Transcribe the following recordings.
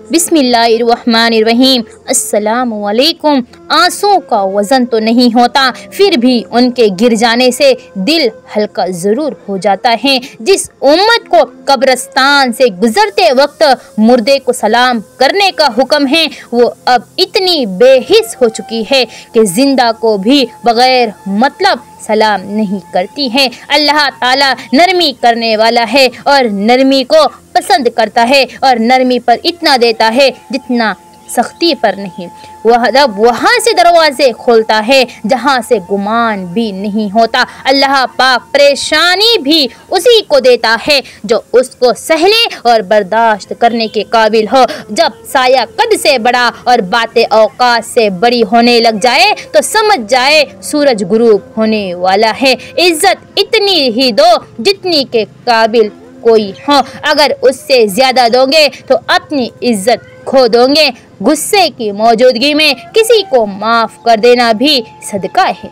बिस्मिल्लाहिर्रहमानिर्रहीम। अस्सलामुअलैकुम। आंसुओं का वज़न तो नहीं होता, फिर भी उनके गिर जाने से दिल हल्का ज़रूर हो जाता है। जिस उम्मत को कब्रिस्तान से गुज़रते वक्त मुर्दे को सलाम करने का हुक्म है, वो अब इतनी बेहिस हो चुकी है कि जिंदा को भी बग़ैर मतलब सलाम नहीं करती है। अल्लाह ताला नरमी करने वाला है और नरमी को पसंद करता है और नरमी पर इतना देता है जितना सख्ती पर नहीं। वह रब वहाँ से दरवाजे खोलता है जहाँ से गुमान भी नहीं होता। अल्लाह पाक परेशानी भी उसी को देता है जो उसको सहने और बर्दाश्त करने के काबिल हो। जब साया कद से बड़ा और बातें औकात से बड़ी होने लग जाए तो समझ जाए सूरज गुरूब होने वाला है। इज्जत इतनी ही दो जितनी के काबिल कोई हो। अगर उससे ज्यादा दोगे तो अपनी इज्जत खो दोगे। गुस्से की मौजूदगी में किसी को माफ कर देना भी सदका है।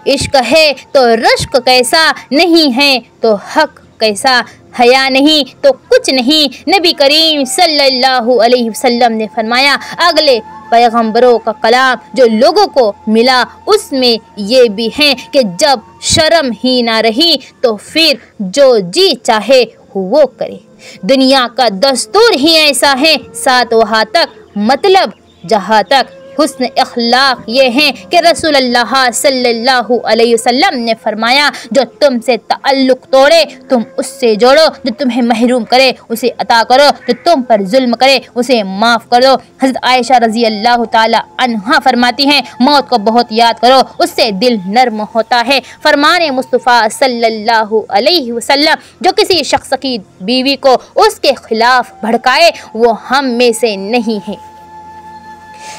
इश्क है तो रश्क कैसा, नहीं है तो हक कैसा, हया नहीं तो कुछ नहीं। नबी करीम सल्लल्लाहु अलैहि वसल्लम ने फरमाया, अगले पैगंबरों का कलाम जो लोगों को मिला उसमें ये भी है कि जब शर्म ही ना रही तो फिर जो जी चाहे वो करे। दुनिया का दस्तूर ही ऐसा है, सात वहाँ तक मतलब जहाँ तक। हुस्न अखलाक ये है कि रसूलुल्लाह सल्लल्लाहु अलैहि वसल्लम ने फरमाया, जो तुमसे ताल्लुक तोड़े तुम उससे जोड़ो, जो तुम्हें महरूम करे उसे अता करो, जो तुम पर जुल्म करे उसे माफ़ कर दो। हज़रत आयशा रज़ी अल्लाह ताला अन्हा फरमाती हैं, मौत को बहुत याद करो, उससे दिल नर्म होता है। फरमाने मुस्तफ़ा सल्लल्लाहु अलैहि वसल्लम, जो किसी शख्स की बीवी को उसके खिलाफ भड़काए वो हम में से नहीं है।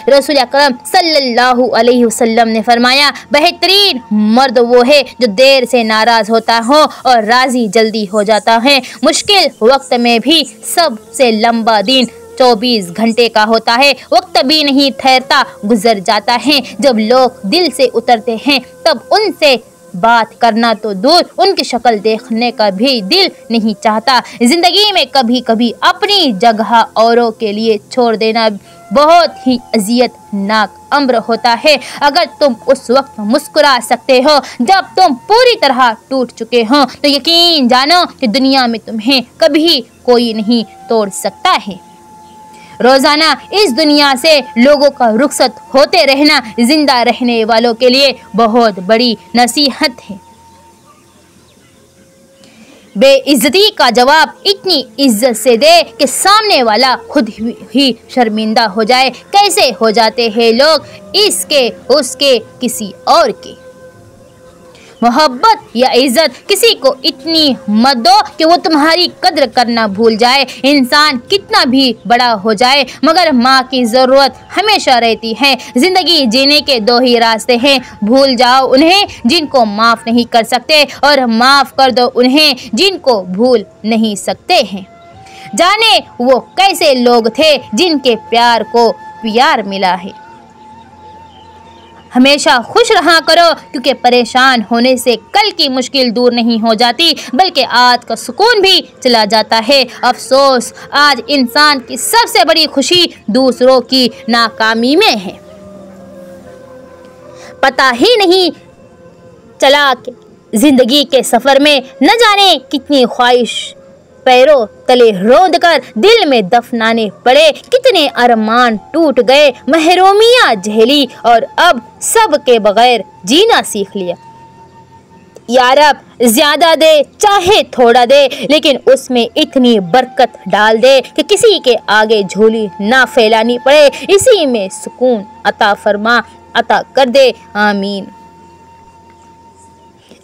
रसूल अकरम सल्लल्लाहु अलैहि वसल्लम ने फरमाया, बेहतरीन मर्द वो है जो देर से नाराज होता हो और राजी जल्दी हो जाता है। मुश्किल वक्त में भी सबसे लंबा दिन 24 घंटे का होता है। वक्त भी नहीं ठहरता, गुजर जाता है। जब लोग दिल से उतरते हैं तब उनसे बात करना तो दूर, उनकी शक्ल देखने का भी दिल नहीं चाहता। जिंदगी में कभी कभी अपनी जगह औरों के लिए छोड़ देना बहुत ही अजियतनाक अम्र होता है। अगर तुम उस वक्त मुस्कुरा सकते हो जब तुम पूरी तरह टूट चुके हो तो यकीन जानो कि दुनिया में तुम्हें कभी कोई नहीं तोड़ सकता है। रोजाना इस दुनिया से लोगों का रुखसत होते रहना जिंदा रहने वालों के लिए बहुत बड़ी नसीहत है। बेइज्जती का जवाब इतनी इज्जत से दे कि सामने वाला खुद ही शर्मिंदा हो जाए। कैसे हो जाते हैं लोग, इसके उसके किसी और के। मोहब्बत या इज्जत किसी को इतनी मत दो कि वो तुम्हारी कद्र करना भूल जाए। इंसान कितना भी बड़ा हो जाए मगर माँ की ज़रूरत हमेशा रहती है। ज़िंदगी जीने के दो ही रास्ते हैं, भूल जाओ उन्हें जिनको माफ़ नहीं कर सकते और माफ़ कर दो उन्हें जिनको भूल नहीं सकते हैं। जाने वो कैसे लोग थे जिनके प्यार को प्यार मिला है। हमेशा खुश रहा करो क्योंकि परेशान होने से कल की मुश्किल दूर नहीं हो जाती बल्कि आज का सुकून भी चला जाता है। अफसोस आज इंसान की सबसे बड़ी खुशी दूसरों की नाकामी में है। पता ही नहीं चला कि जिंदगी के सफ़र में न जाने कितनी ख्वाहिश पैरों तले रोंद कर दिल में दफनाने पड़े, कितने अरमान टूट गए, महरूमियाँ झेली और अब सब के बगैर जीना सीख लिया। या रब ज्यादा दे चाहे थोड़ा दे लेकिन उसमें इतनी बरकत डाल दे कि किसी के आगे झोली ना फैलानी पड़े। इसी में सुकून अता फरमा, अता कर दे, आमीन।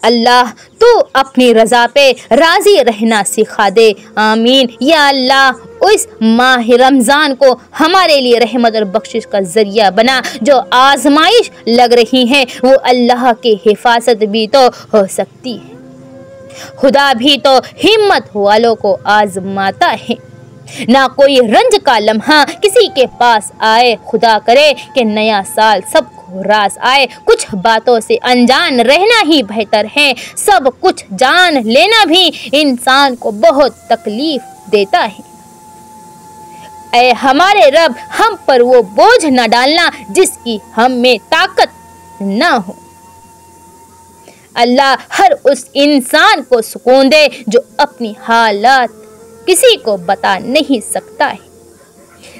अल्लाह तू अपनी रज़ा पे राज़ी रहना सिखा दे, आमीन। या अल्लाह उस माह रमज़ान को हमारे लिए रहमत और बख्शिश का ज़रिया बना। जो आजमाइश लग रही है वो अल्लाह की हिफाजत भी तो हो सकती है। खुदा भी तो हिम्मत वालों को आजमाता है। ना कोई रंज का लम्हा किसी के पास आए, खुदा करे कि नया साल सब रास आए। कुछ बातों से अनजान रहना ही बेहतर है, सब कुछ जान लेना भी इंसान को बहुत तकलीफ देता है। ऐ हमारे रब, हम पर वो बोझ न डालना जिसकी हम में ताकत न हो। अल्लाह हर उस इंसान को सुकून दे जो अपनी हालात किसी को बता नहीं सकता है।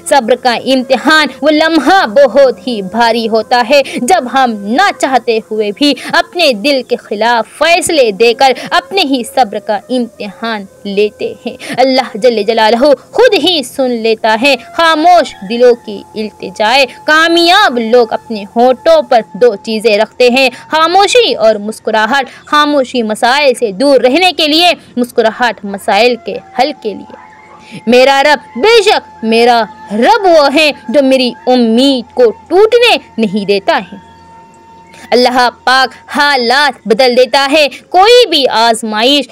सब्र का इम्तिहान वो लम्हा बहुत ही भारी होता है जब हम ना चाहते हुए भी अपने दिल के खिलाफ फैसले देकर अपने ही सब्र का इम्तिहान लेते हैं। अल्लाह जल्ले जलालहू खुद ही सुन लेता है खामोश दिलों की इल्तिजाए। कामयाब लोग अपने होठों पर दो चीज़ें रखते हैं, खामोशी और मुस्कुराहट। खामोशी मसाइल से दूर रहने के लिए, मुस्कुराहट मसाइल के हल के लिए। मेरा रब, बेशक मेरा रब वो है जो मेरी उम्मीद को टूटने नहीं देता है। अल्लाह पाक हालात बदल देता है। कोई भी आजमाइश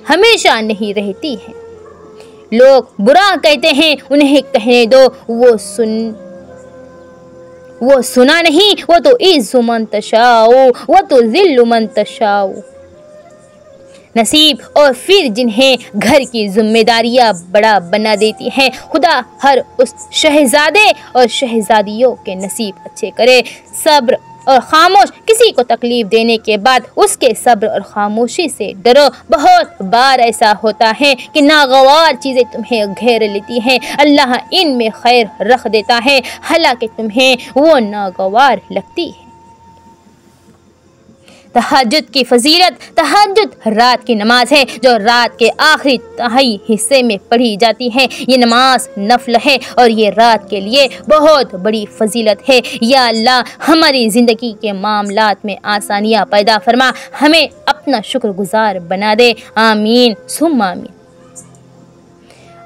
हमेशा नहीं रहती है। लोग बुरा कहते हैं, उन्हें कहने दो, वो सुना नहीं, वो तो इज़्ज़ु मन तशाओ वो तो ज़िल्लु मन तशाओ। नसीब और फिर जिन्हें घर की जिम्मेदारियां बड़ा बना देती हैं, खुदा हर उस शहजादे और शहजादियों के नसीब अच्छे करे। सब्र और खामोश, किसी को तकलीफ देने के बाद उसके सब्र और खामोशी से डरो। बहुत बार ऐसा होता है कि नागवार चीज़ें तुम्हें घेर लेती हैं, अल्लाह इनमें खैर रख देता है, हालांकि तुम्हें वो नागवार लगती है। तहज्जुद की फजीलत, तहज्जुद रात की नमाज है जो रात के आखिरी तिहाई हिस्से में पढ़ी जाती है। ये नमाज नफल है और ये रात के लिए बहुत बड़ी फजीलत है। या अल्लाह हमारी ज़िंदगी के मामलात में आसानियाँ पैदा फरमा, हमें अपना शुक्रगुजार बना दे। आमीन सुम्मा आमीन।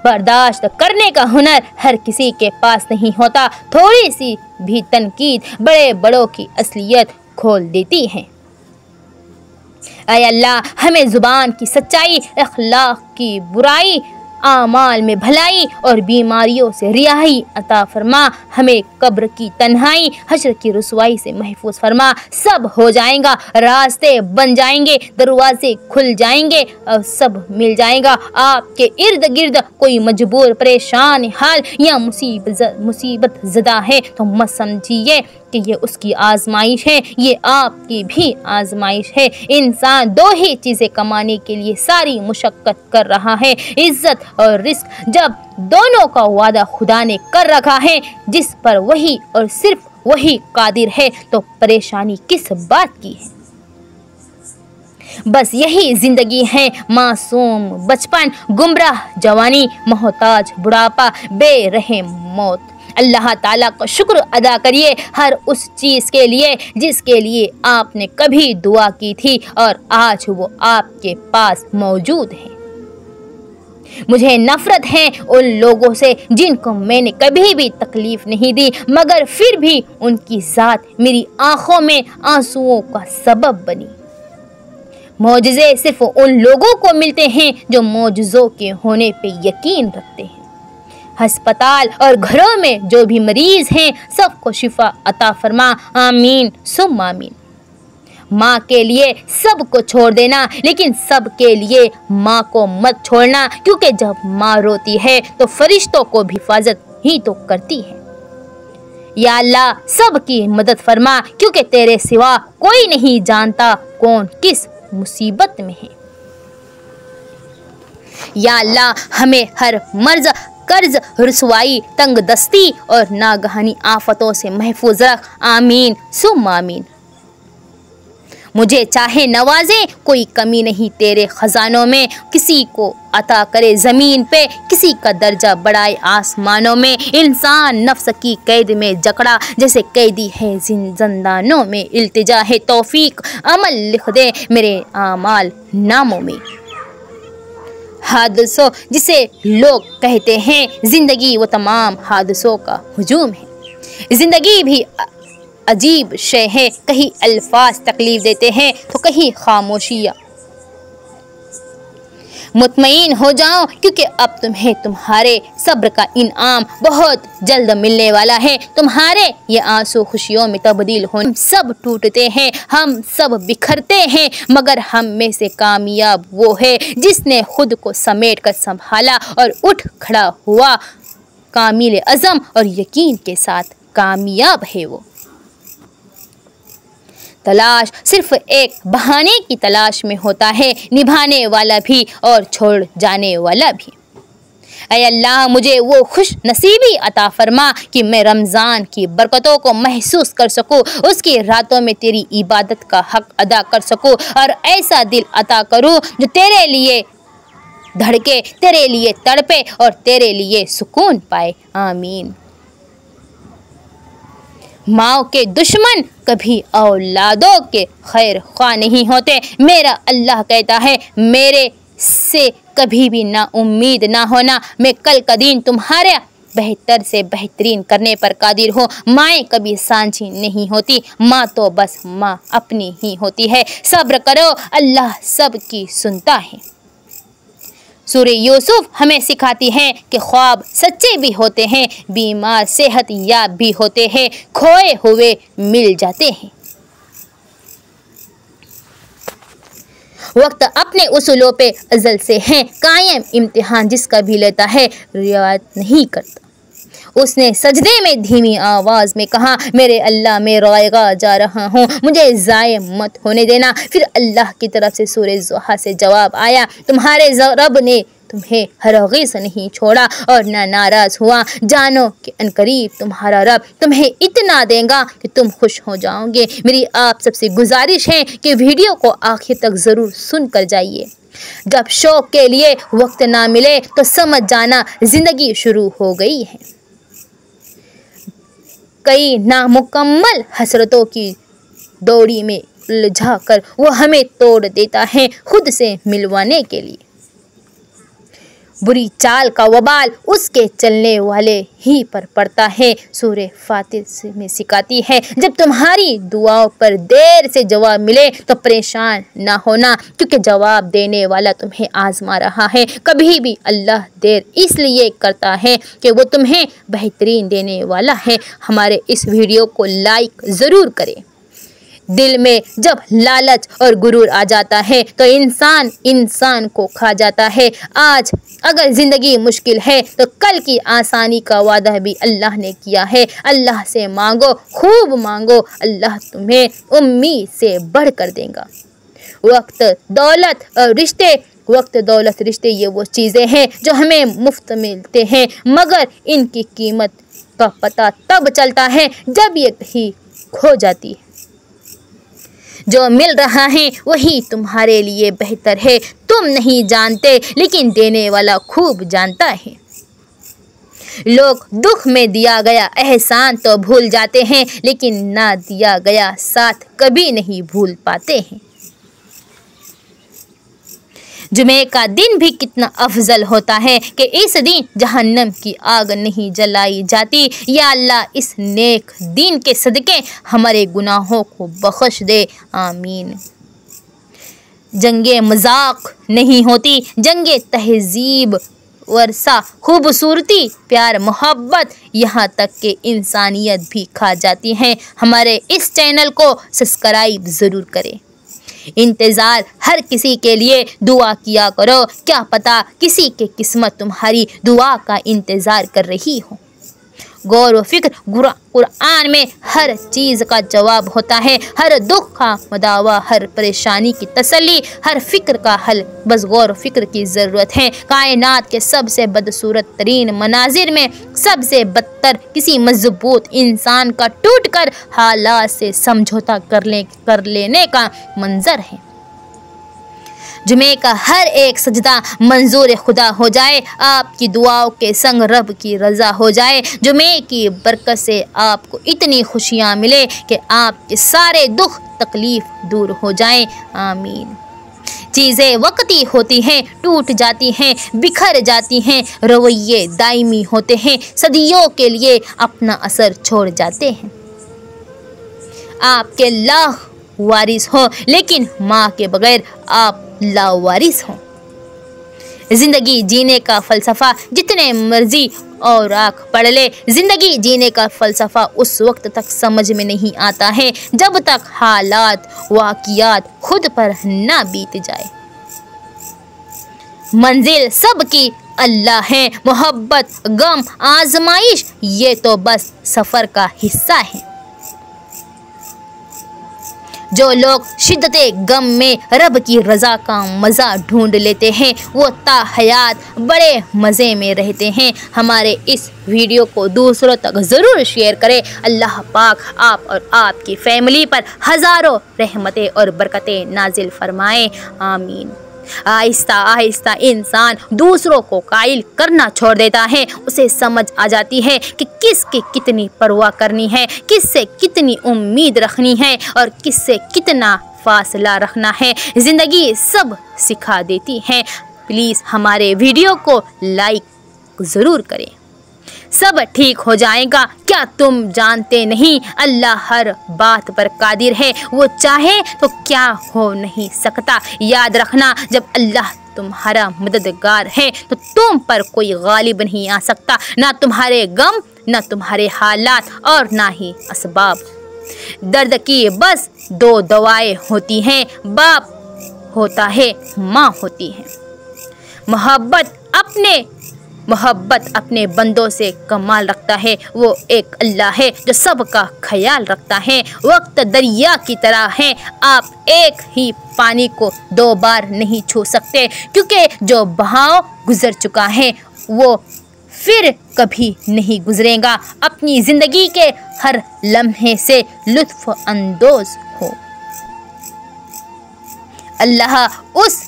बर्दाश्त करने का हुनर हर किसी के पास नहीं होता। थोड़ी सी भी तनकीद बड़े बड़ों की असलियत खोल देती है। ऐ अल्लाह हमें ज़ुबान की सच्चाई, अखलाक की बुराई, आमाल में भलाई और बीमारियों से रिहाई अता फरमा। हमें कब्र की तन्हाई, हश्र की रुसवाई से महफूज फरमा। सब हो जाएगा, रास्ते बन जाएंगे, दरवाजे खुल जाएंगे और सब मिल जाएगा। आपके इर्द गिर्द कोई मजबूर, परेशान हाल या मुसीबत ज़दा है तो मत समझिए कि ये उसकी आजमाइश है, ये आपकी भी आजमाइश है। इंसान दो ही चीज़ें कमाने के लिए सारी मुशक्क़त कर रहा है, इज्जत और रिस्क। जब दोनों का वादा खुदा ने कर रखा है जिस पर वही और सिर्फ वही कादिर है, तो परेशानी किस बात की है। बस यही जिंदगी है, मासूम बचपन, गुमराह जवानी, मोहताज बुढ़ापा, बेरहम मौत। अल्लाह ताला का शुक्र अदा करिए हर उस चीज़ के लिए जिसके लिए आपने कभी दुआ की थी और आज वो आपके पास मौजूद है। मुझे नफरत है उन लोगों से जिनको मैंने कभी भी तकलीफ नहीं दी, मगर फिर भी उनकी ज़ात मेरी आँखों में आंसुओं का सबब बनी। मौजज़े सिर्फ उन लोगों को मिलते हैं जो मौजज़ों के होने पे यकीन रखते हैं। अस्पताल और घरों में जो भी मरीज हैं, सबको शिफा अता फरमा। आमीन सुम्मा आमीन। माँ के लिए सब को छोड़ देना, लेकिन सब के लिए माँ को मत छोड़ना, क्योंकि जब माँ रोती है तो फरिश्तों को भी हिफाजत ही तो करती है। या अल्लाह सब की मदद फरमा, क्योंकि तेरे सिवा कोई नहीं जानता कौन किस मुसीबत में है। या अल्लाह हमें हर मर्ज, कर्ज, रुसवाई, तंग दस्ती और नागहानी आफतों से महफूज रख। आमीन सुम्मा आमीन। मुझे चाहे नवाजे, कोई कमी नहीं तेरे खजानों में। किसी को अता करे ज़मीन पे, किसी का दर्जा बढ़ाए आसमानों में। इंसान नफ्स की कैद में जकड़ा जैसे कैदी है जिंदानों में। इल्तिजा है तौफीक अमल लिख दे मेरे आमाल नामों में। हादसों जिसे लोग कहते हैं जिंदगी, वो तमाम हादसों का हुजूम है। जिंदगी भी अजीब शय है, कहीं अल्फाज तकलीफ देते हैं तो कहीं खामोशियाँ। मुतमईन हो जाओ, क्योंकि अब तुम्हें तुम्हारे सब्र का इनाम बहुत जल्द मिलने वाला है। तुम्हारे ये आंसू खुशियों में तब्दील हो। हम सब टूटते हैं, हम सब बिखरते हैं, मगर हम में से कामयाब वो है जिसने खुद को समेट कर संभाला और उठ खड़ा हुआ। कामिल अज़म और यकीन के साथ कामयाब है वो। तलाश सिर्फ एक बहाने की तलाश में होता है, निभाने वाला भी और छोड़ जाने वाला भी। ऐ अल्लाह, मुझे वो खुश नसीबी अता फरमा कि मैं रमज़ान की बरकतों को महसूस कर सकूं, उसकी रातों में तेरी इबादत का हक अदा कर सकूं और ऐसा दिल अता करूं जो तेरे लिए धड़के, तेरे लिए तड़पे और तेरे लिए सुकून पाए। आमीन। माँ के दुश्मन कभी औलादों के खैर ख्वाह नहीं होते। मेरा अल्लाह कहता है, मेरे से कभी भी ना उम्मीद ना होना। मैं कल का दिन तुम्हारे बेहतर से बेहतरीन करने पर कादिर हूँ। माएँ कभी सांझी नहीं होती, माँ तो बस माँ अपनी ही होती है। सब्र करो, अल्लाह सबकी सुनता है। सूरह यूसुफ हमें सिखाती है कि ख्वाब सच्चे भी होते हैं, बीमार सेहत याब भी होते हैं, खोए हुए मिल जाते हैं। वक्त अपने उसूलों पे अज़ल से है कायम, इम्तिहान जिसका भी लेता है रियायत नहीं करता। उसने सजदे में धीमी आवाज़ में कहा, मेरे अल्लाह, मैं रोएगा जा रहा हूँ, मुझे ज़ाये मत होने देना। फिर अल्लाह की तरफ से सूरह ज़ुहा से जवाब आया, तुम्हारे रब ने तुम्हें हरगिज़ नहीं छोड़ा और ना नाराज़ हुआ। जानो कि अनकरीब तुम्हारा रब तुम्हें इतना देगा कि तुम खुश हो जाओगे। मेरी आप सबसे गुजारिश है कि वीडियो को आखिर तक ज़रूर सुन कर जाइए। जब शौक़ के लिए वक्त ना मिले तो समझ जाना ज़िंदगी शुरू हो गई है। कई नामुकम्मल हसरतों की दौड़ी में उलझा कर वो हमें तोड़ देता है खुद से मिलवाने के लिए। बुरी चाल का वबाल उसके चलने वाले ही पर पड़ता है। सूरह फातिर में सिखाती है, जब तुम्हारी दुआओं पर देर से जवाब मिले तो परेशान ना होना, क्योंकि जवाब देने वाला तुम्हें आजमा रहा है। कभी भी अल्लाह देर इसलिए करता है कि वो तुम्हें बेहतरीन देने वाला है। हमारे इस वीडियो को लाइक ज़रूर करें। दिल में जब लालच और गुरूर आ जाता है तो इंसान को खा जाता है। आज अगर ज़िंदगी मुश्किल है तो कल की आसानी का वादा भी अल्लाह ने किया है। अल्लाह से मांगो, खूब मांगो, अल्लाह तुम्हें उम्मीद से बढ़ कर देगा। वक्त दौलत और रिश्ते ये वो चीज़ें हैं जो हमें मुफ्त मिलते हैं, मगर इनकी कीमत का पता तब चलता है जब ये कहीं खो जाती है। जो मिल रहा है वही तुम्हारे लिए बेहतर है। तुम नहीं जानते, लेकिन देने वाला खूब जानता है। लोग दुख में दिया गया एहसान तो भूल जाते हैं, लेकिन ना दिया गया साथ कभी नहीं भूल पाते हैं। जुमे का दिन भी कितना अफजल होता है कि इस दिन जहन्नम की आग नहीं जलाई जाती। या अल्लाह, इस नेक दिन के सदके हमारे गुनाहों को बख्श दे। आमीन। जंगे मजाक नहीं होती, जंगे तहजीब, वर्षा, खूबसूरती, प्यार, मोहब्बत, यहाँ तक कि इंसानियत भी खा जाती हैं। हमारे इस चैनल को सब्सक्राइब ज़रूर करें। इंतज़ार हर किसी के लिए दुआ किया करो, क्या पता किसी के किस्मत तुम्हारी दुआ का इंतज़ार कर रही हो। गौर व फिक्र, कुरान में हर चीज़ का जवाब होता है, हर दुख का मदावा, हर परेशानी की तसल्ली, हर फिक्र का हल। बस गौर व फिक्र की ज़रूरत है। कायनात के सबसे बदसूरत तरीन मनाजिर में सबसे बदतर किसी मजबूत इंसान का टूटकर हालात से समझौता कर लेने का मंजर है। जुमे का हर एक सजदा मंजूर खुदा हो जाए, आपकी दुआओं के संग रब की रज़ा हो जाए। जुमे की बरकत से आपको इतनी खुशियाँ मिले कि आपके सारे दुख तकलीफ़ दूर हो जाएं। आमीन। चीज़ें वक्ती होती हैं, टूट जाती हैं, बिखर जाती हैं, रवैये दायमी होते हैं, सदियों के लिए अपना असर छोड़ जाते हैं। आपके लाख वारिस हो, लेकिन माँ के बगैर आप लावारिस हो। जिंदगी जीने का फलसफा जितने मर्जी और आँख पढ़ ले, जिंदगी जीने का फलसफा उस वक्त तक समझ में नहीं आता है जब तक हालात वाक़ियात खुद पर ना बीत जाए। मंजिल सबकी अल्लाह है, मोहब्बत गम आजमाइश ये तो बस सफ़र का हिस्सा है। जो लोग शिद्दते गम में रब की रज़ा का मज़ा ढूंढ लेते हैं वो ताहयात बड़े मज़े में रहते हैं। हमारे इस वीडियो को दूसरों तक ज़रूर शेयर करें। अल्लाह पाक आप और आपकी फैमिली पर हज़ारों रहमतें और बरकतें नाजिल फरमाएं, आमीन। आहिस्ता आहिस्ता इंसान दूसरों को कायल करना छोड़ देता है। उसे समझ आ जाती है कि किसकी कितनी परवाह करनी है, किससे कितनी उम्मीद रखनी है और किससे कितना फासला रखना है। ज़िंदगी सब सिखा देती है। प्लीज़ हमारे वीडियो को लाइक ज़रूर करें। सब ठीक हो जाएगा, क्या तुम जानते नहीं अल्लाह हर बात पर कादिर है, वो चाहे तो क्या हो नहीं सकता। याद रखना जब अल्लाह तुम्हारा मददगार है तो तुम पर कोई गालिब नहीं आ सकता, ना तुम्हारे गम ना तुम्हारे हालात और ना ही असबाब। दर्द की बस दो दवाएं होती हैं, बाप होता है माँ होती है। मोहब्बत अपने बंदों से कमाल रखता है, वो एक अल्लाह है जो सबका ख्याल रखता है। वक्त दरिया की तरह है, आप एक ही पानी को दो बार नहीं छू सकते क्योंकि जो बहाव गुजर चुका है वो फिर कभी नहीं गुजरेगा। अपनी ज़िंदगी के हर लम्हे से लुत्फ अंदोज हो। अल्लाह उस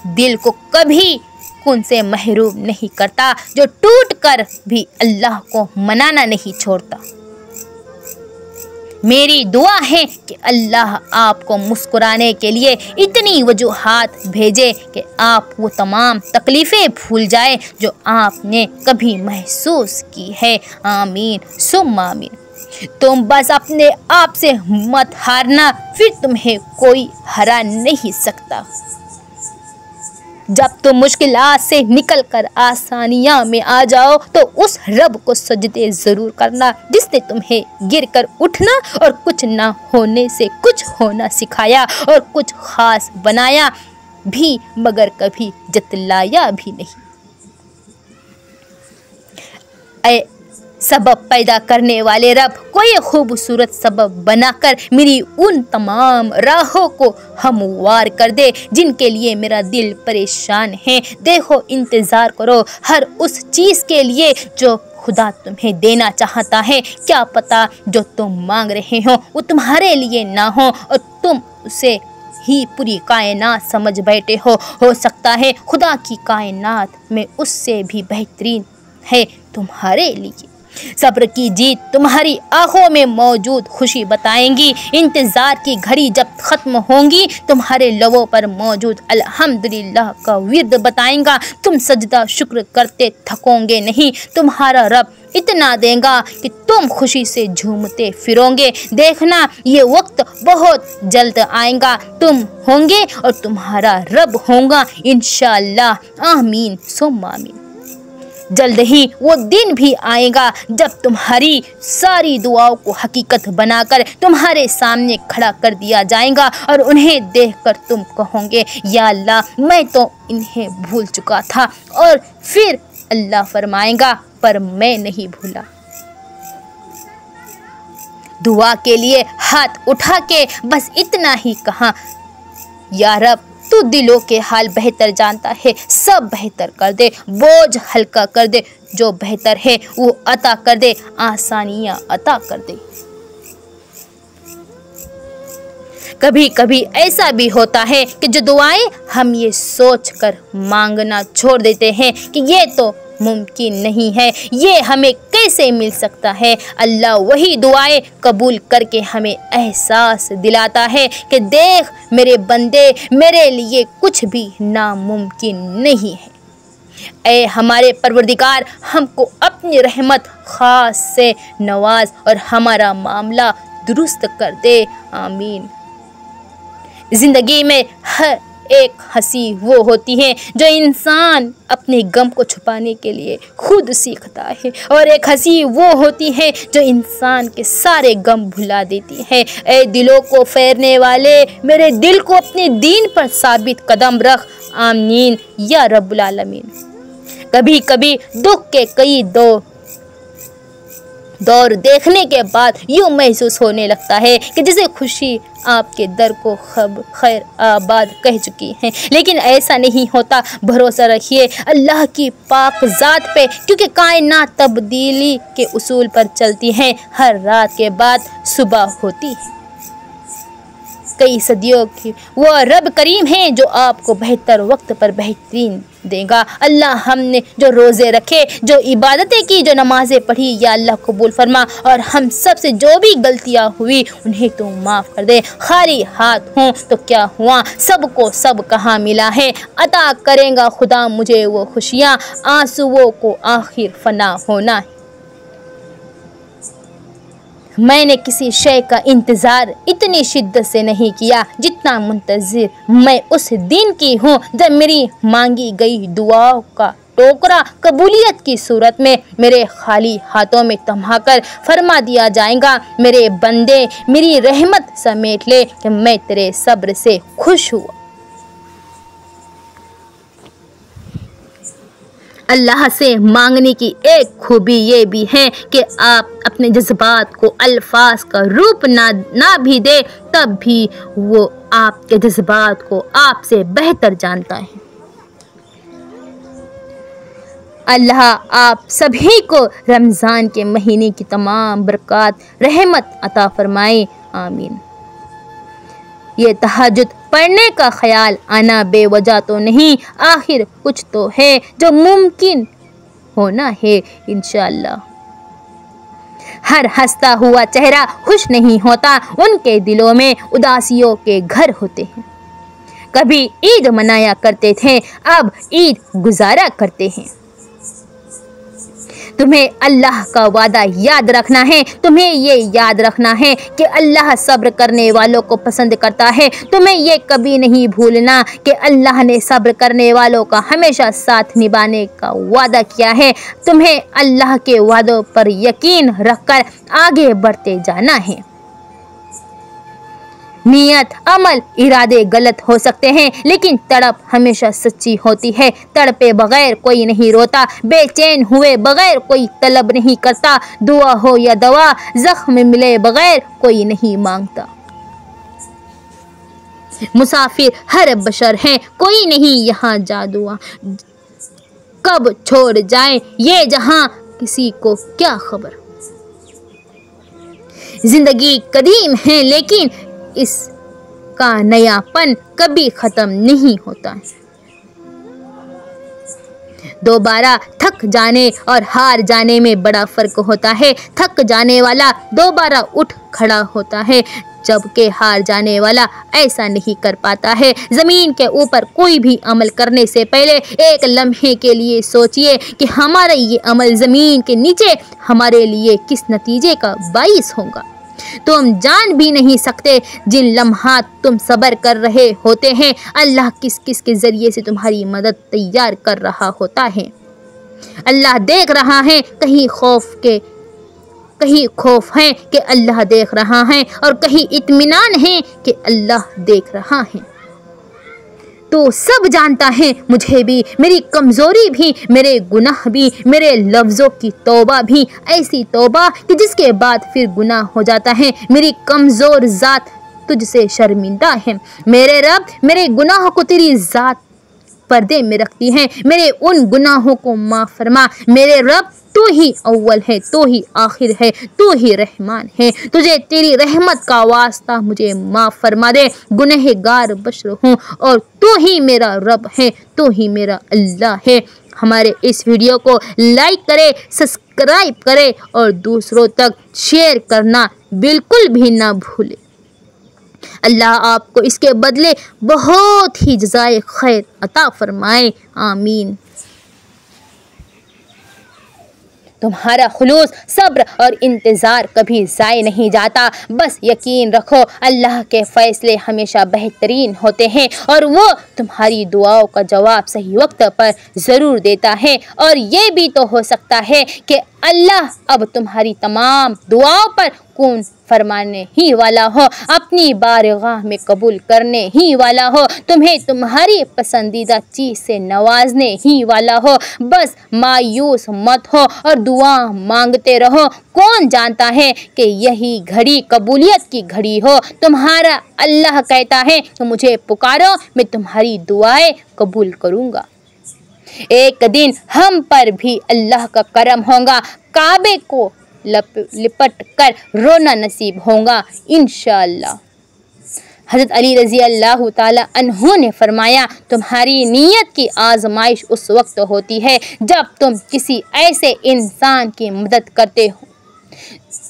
दिल को कभी सुकून से महरूम नहीं करता जो टूट कर भी अल्लाह को मनाना नहीं छोड़ता। मेरी दुआ है कि अल्लाह आपको मुस्कुराने के लिए इतनी वजूहात भेजे कि आप वो तमाम तकलीफ़ें भूल जाए जो आपने कभी महसूस की है। आमीन सुम्मा आमीन। तुम बस अपने आप से मत हारना, फिर तुम्हें कोई हरा नहीं सकता। जब तुम मुश्किलात से निकल कर आसानियाँ में आ जाओ तो उस रब को सजदे ज़रूर करना जिसने तुम्हें गिर कर उठना और कुछ ना होने से कुछ होना सिखाया और कुछ ख़ास बनाया भी मगर कभी जतलाया भी नहीं। ऐ सबब पैदा करने वाले रब, कोई खूबसूरत सबब बनाकर मेरी उन तमाम राहों को हमवार कर दे जिनके लिए मेरा दिल परेशान है। देखो इंतज़ार करो हर उस चीज़ के लिए जो खुदा तुम्हें देना चाहता है। क्या पता जो तुम मांग रहे हो वो तुम्हारे लिए ना हो और तुम उसे ही पूरी कायनात समझ बैठे हो सकता है खुदा की कायनात में उससे भी बेहतरीन है तुम्हारे लिए। सब्र की जीत तुम्हारी आंखों में मौजूद खुशी बताएंगी। इंतज़ार की घड़ी जब ख़त्म होंगी तुम्हारे लबों पर मौजूद अल्हम्दुलिल्लाह का विर्द बताएंगा। तुम सजदा शुक्र करते थकोगे नहीं। तुम्हारा रब इतना देगा कि तुम खुशी से झूमते फिरोगे। देखना ये वक्त बहुत जल्द आएगा, तुम होंगे और तुम्हारा रब होगा इंशाअल्लाह। आमीन सुम्मा आमीन। जल्द ही वो दिन भी आएगा जब तुम्हारी सारी दुआओं को हकीकत बनाकर तुम्हारे सामने खड़ा कर दिया जाएगा और उन्हें देखकर तुम कहोगे या अल्लाह मैं तो इन्हें भूल चुका था। और फिर अल्लाह फरमाएगा पर मैं नहीं भूला। दुआ के लिए हाथ उठा के बस इतना ही कहा, या रब तू दिलों के हाल बेहतर जानता है, सब बेहतर कर दे, बोझ हल्का कर दे, जो बेहतर है वो अता कर दे, आसानियाँ अता कर दे। कभी कभी ऐसा भी होता है कि जो दुआएं हम ये सोच कर मांगना छोड़ देते हैं कि ये तो मुमकिन नहीं है, ये हमें कैसे मिल सकता है। अल्लाह वही दुआएं कबूल करके हमें एहसास दिलाता है कि देख मेरे बंदे, मेरे लिए कुछ भी नामुमकिन नहीं है। ऐ हमारे परवरदिगार हमको अपनी रहमत ख़ास से नवाज और हमारा मामला दुरुस्त कर दे। आमीन। ज़िंदगी में हर एक हंसी वो होती है जो इंसान अपने गम को छुपाने के लिए खुद सीखता है, और एक हंसी वो होती है जो इंसान के सारे गम भुला देती है। ए दिलों को फेरने वाले, मेरे दिल को अपने दीन पर साबित कदम रख, आमीन या रब्बुल आलमीन। कभी कभी दुख के कई दौर देखने के बाद यूँ महसूस होने लगता है कि जैसे खुशी आपके दर को खैर आबाद कह चुकी है, लेकिन ऐसा नहीं होता। भरोसा रखिए अल्लाह की पाक ज़ात पे, क्योंकि कायनात तब्दीली के उसूल पर चलती है। हर रात के बाद सुबह होती है। कई सदियों की वो रब करीम है जो आपको बेहतर वक्त पर बेहतरीन देगा। अल्लाह हमने जो रोज़े रखे, जो इबादतें की, जो नमाजें पढ़ी, या अल्लाह कबूल फरमा, और हम सब से जो भी गलतियाँ हुई उन्हें तो माफ़ कर दे। खाली हाथ हूँ तो क्या हुआ, सबको सब कहाँ मिला है। अता करेगा खुदा मुझे वो खुशियाँ, आंसुओं को आखिर फना होना है। मैंने किसी शय का इंतज़ार इतनी शिद्दत से नहीं किया जितना मुंतज़िर मैं उस दिन की हूँ जब मेरी मांगी गई दुआओं का टोकरा कबूलियत की सूरत में मेरे खाली हाथों में थमाकर फरमा दिया जाएगा, मेरे बंदे मेरी रहमत समेट ले कि मैं तेरे सब्र से खुश हुआ। अल्लाह से मांगने की एक खूबी ये भी है कि आप अपने जज्बात को अल्फाज का रूप ना भी दे, तब भी वो आपके जज्बात को आपसे बेहतर जानता है। अल्लाह आप सभी को रमज़ान के महीने की तमाम बरक़ात रहमत अता फरमाए, आमीन। ये तहज्जुद पढ़ने का ख्याल आना बेवजह तो नहीं, आखिर कुछ तो है जो मुमकिन होना है इंशाअल्लाह। हर हंसता हुआ चेहरा खुश नहीं होता, उनके दिलों में उदासियों के घर होते हैं। कभी ईद मनाया करते थे, अब ईद गुजारा करते हैं। तुम्हें अल्लाह का वादा याद रखना है, तुम्हें ये याद रखना है कि अल्लाह सब्र करने वालों को पसंद करता है। तुम्हें ये कभी नहीं भूलना कि अल्लाह ने सब्र करने वालों का हमेशा साथ निभाने का वादा किया है। तुम्हें अल्लाह के वादों पर यकीन रखकर आगे बढ़ते जाना है। नियत, अमल, इरादे गलत हो सकते हैं, लेकिन तड़प हमेशा सच्ची होती है। तड़पे बगैर कोई नहीं रोता, बेचैन हुए बगैर कोई तलब नहीं करता, दुआ हो या दवा जख्म मिले बगैर कोई नहीं मांगता। मुसाफिर हर बशर हैं, कोई नहीं यहाँ जादुआ, कब छोड़ जाए ये जहां किसी को क्या खबर। जिंदगी कदीम है लेकिन इसका नयापन कभी खत्म नहीं होता। दोबारा थक जाने और हार जाने में बड़ा फर्क होता है। थक जाने वाला दोबारा उठ खड़ा होता है, जबकि हार जाने वाला ऐसा नहीं कर पाता है। ज़मीन के ऊपर कोई भी अमल करने से पहले एक लम्हे के लिए सोचिए कि हमारा ये अमल ज़मीन के नीचे हमारे लिए किस नतीजे का बाइस होगा। तुम जान भी नहीं सकते जिन लम्हात तुम सब्र कर रहे होते हैं, अल्लाह किस किस के ज़रिए से तुम्हारी मदद तैयार कर रहा होता है। अल्लाह देख रहा है, कहीं खौफ है कि अल्लाह देख रहा है, और कहीं इत्मीनान है कि अल्लाह देख रहा है। तो सब जानता है, मुझे भी, मेरी कमज़ोरी भी, मेरे गुनाह भी, मेरे लफ्ज़ों की तौबा भी, ऐसी तौबा कि जिसके बाद फिर गुनाह हो जाता है। मेरी कमज़ोर ज़ात तुझसे शर्मिंदा है। मेरे रब, मेरे गुनाह को तेरी ज़ात पर्दे में रखती है, मेरे उन गुनाहों को माफ़ फरमा। मेरे रब, तू ही अव्वल है, तू ही आखिर है, तू ही रहमान है। तुझे तेरी रहमत का वास्ता मुझे माफ़ फरमा दे, गुनहगार बशर हूँ और तू ही मेरा रब है, तू ही मेरा अल्लाह है। हमारे इस वीडियो को लाइक करे, सब्सक्राइब करे और दूसरों तक शेयर करना बिल्कुल भी ना भूले। अल्लाह आपको इसके बदले बहुत ही जज़ाए खैर अता फरमाए, आमीन। तुम्हारा खुलूस, सब्र और इंतज़ार कभी ज़ाय नहीं जाता। बस यकीन रखो, अल्लाह के फ़ैसले हमेशा बेहतरीन होते हैं और वो तुम्हारी दुआओं का जवाब सही वक्त पर ज़रूर देता है। और ये भी तो हो सकता है कि अल्लाह अब तुम्हारी तमाम दुआओं पर कून फरमाने ही वाला हो, अपनी बारगाह में कबूल करने ही वाला हो, तुम्हें तुम्हारी पसंदीदा चीज़ से नवाजने ही वाला हो। बस मायूस मत हो और दुआ मांगते रहो। कौन जानता है कि यही घड़ी कबूलियत की घड़ी हो। तुम्हारा अल्लाह कहता है कि मुझे पुकारो, मैं तुम्हारी दुआएं कबूल करूँगा। एक दिन हम पर भी अल्लाह का करम होगा, काबे को लिपट कर रोना नसीब होगा इंशाअल्लाह। हज़रत अली रज़ी अल्लाह ताला अन्हु ने फरमाया, तुम्हारी नीयत की आजमाइश उस वक्त होती है जब तुम किसी ऐसे इंसान की मदद करते हो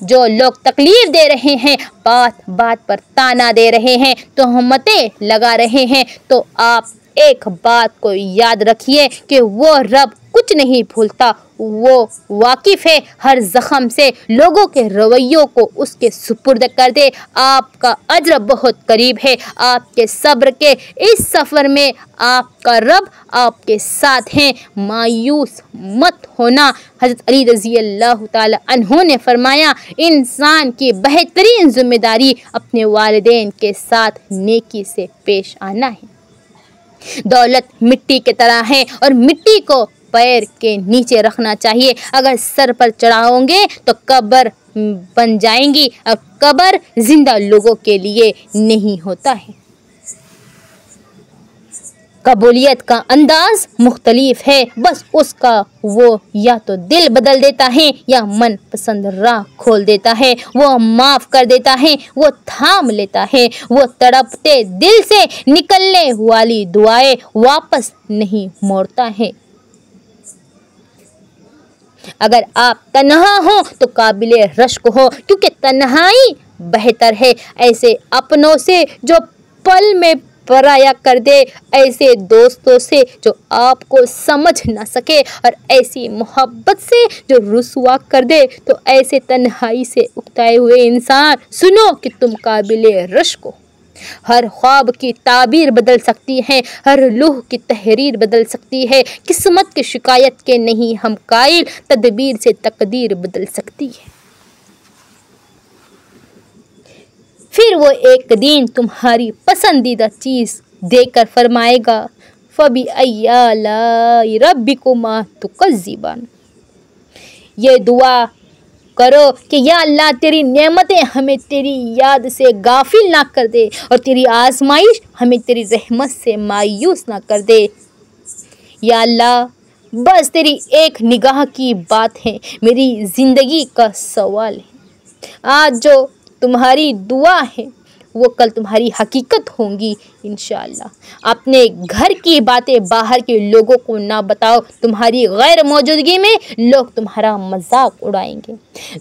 जो लोग तकलीफ दे रहे हैं, बात बात पर ताना दे रहे हैं, तोहमतें लगा रहे हैं। तो आप एक बात को याद रखिए कि वो रब कुछ नहीं भूलता, वो वाकिफ़ है हर ज़ख़म से। लोगों के रवैयों को उसके सुपुर्द कर दे, आपका अज्र बहुत करीब है। आपके सब्र के इस सफ़र में आपका रब आपके साथ हैं, मायूस मत होना। हज़रत अली रज़ी अल्लाह ताला अन्हु ने फरमाया, इंसान की बेहतरीन ज़िम्मेदारी अपने वालिदैन के साथ नेकी से पेश आना है। दौलत मिट्टी की तरह है और मिट्टी को पैर के नीचे रखना चाहिए। अगर सर पर चढ़ाओगे तो कब्र बन जाएंगी और कब्र जिंदा लोगों के लिए नहीं होता है। कबूलियत का अंदाज मुख्तलिफ है, बस उसका वो या तो दिल बदल देता है या मन पसंद राह खोल देता है। वो माफ़ कर देता है, वो थाम लेता है, वो तड़पते दिल से निकलने वाली दुआएं वापस नहीं मोड़ता है। अगर आप तन्हा हो तो काबिले रश्क हो, क्योंकि तन्हाई बेहतर है ऐसे अपनों से जो पल में पराया कर दे, ऐसे दोस्तों से जो आपको समझ ना सके और ऐसी मोहब्बत से जो रुसवा कर दे। तो ऐसे तन्हाई से उकताए हुए इंसान, सुनो कि तुम काबिले रश्क हो। हर ख्वाब की ताबीर बदल सकती है, हर लूह की तहरीर बदल सकती है। किस्मत की शिकायत के नहीं हम कायल, तदबीर से तकदीर बदल सकती है। फिर वो एक दिन तुम्हारी पसंदीदा चीज़ देकर फरमाएगा, फ़बी अय्यालाई रब्बिकुमा तुकज़्ज़िबान। ये दुआ करो कि या अल्लाह तेरी नेमतें हमें तेरी याद से गाफिल ना कर दे और तेरी आजमाइश हमें तेरी रहमत से मायूस ना कर दे। या अल्लाह, बस तेरी एक निगाह की बात है, मेरी ज़िंदगी का सवाल है। आज जो तुम्हारी दुआ है वो कल तुम्हारी हकीकत होंगी इंशाअल्लाह। अपने घर की बातें बाहर के लोगों को ना बताओ, तुम्हारी गैर मौजूदगी में लोग तुम्हारा मजाक उड़ाएंगे।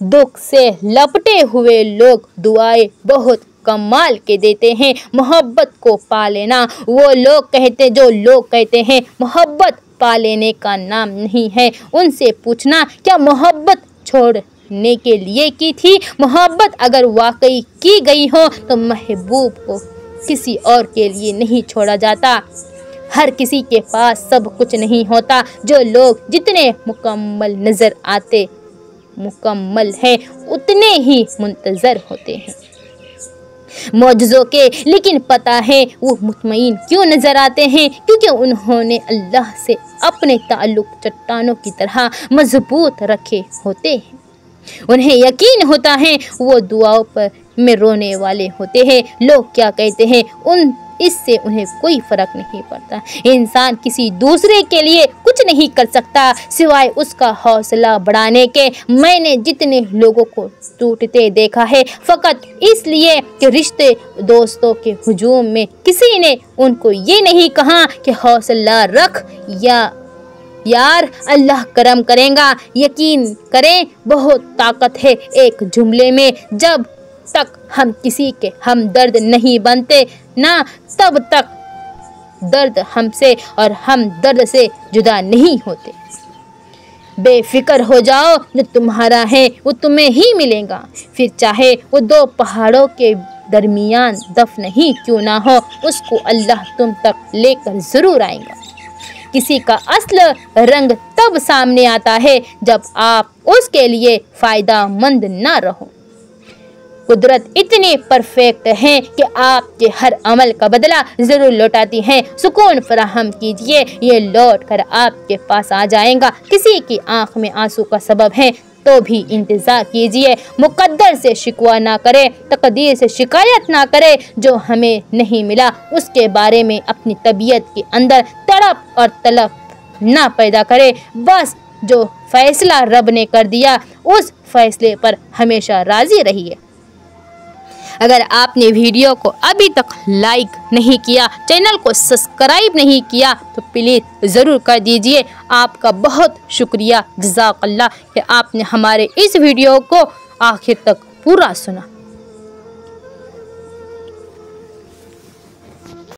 दुख से लपटे हुए लोग दुआएं बहुत कमाल के देते हैं। मोहब्बत को पा लेना, वो लोग कहते हैं मोहब्बत पा लेने का नाम नहीं है। उनसे पूछना, क्या मोहब्बत छोड़ने के लिए की थी? मोहब्बत अगर वाकई की गई हो तो महबूब को किसी और के लिए नहीं छोड़ा जाता। हर किसी के पास सब कुछ नहीं होता। जो लोग जितने मुकम्मल नज़र आते मुकम्मल हैं, उतने ही मुंतज़र होते हैं मौजज़ों के। लेकिन पता है वो मुतमईन क्यों नज़र आते हैं? क्योंकि उन्होंने अल्लाह से अपने ताल्लुक़ चट्टानों की तरह मजबूत रखे होते हैं। उन्हें यकीन होता है वो दुआओं पर में रोने वाले होते हैं। लोग क्या कहते हैं इससे उन्हें कोई फ़र्क नहीं पड़ता। इंसान किसी दूसरे के लिए कुछ नहीं कर सकता सिवाय उसका हौसला बढ़ाने के। मैंने जितने लोगों को टूटते देखा है फ़कत इसलिए कि रिश्ते दोस्तों के हुजूम में किसी ने उनको ये नहीं कहा कि हौसला रख या यार अल्लाह करम करेगा। यकीन करें बहुत ताकत है एक जुमले में। जब तक हम किसी के हमदर्द नहीं बनते ना, तब तक दर्द हमसे और हम दर्द से जुदा नहीं होते। बेफिक्र हो जाओ, जो तुम्हारा है वो तुम्हें ही मिलेगा। फिर चाहे वो दो पहाड़ों के दरमियान दफन ही क्यों ना हो, उसको अल्लाह तुम तक लेकर ज़रूर आएगा। किसी का असल रंग तब सामने आता है जब आप उसके लिए फ़ायदा मंद ना रहो। कुदरत इतनी परफेक्ट है कि आपके हर अमल का बदला ज़रूर लौटाती है। सुकून फराहम कीजिए, ये लौट कर आपके पास आ जाएगा। किसी की आंख में आंसू का सबब है तो भी इंतज़ार कीजिए। मुकद्दर से शिकवा ना करें, तकदीर से शिकायत ना करें। जो हमें नहीं मिला उसके बारे में अपनी तबीयत के अंदर तड़प और तलब ना पैदा करें। बस जो फैसला रब ने कर दिया उस फैसले पर हमेशा राज़ी रहिए। अगर आपने वीडियो को अभी तक लाइक नहीं किया, चैनल को सब्सक्राइब नहीं किया तो प्लीज़ ज़रूर कर दीजिए। आपका बहुत शुक्रिया, जज़ाकल्लाह कि आपने हमारे इस वीडियो को आखिर तक पूरा सुना।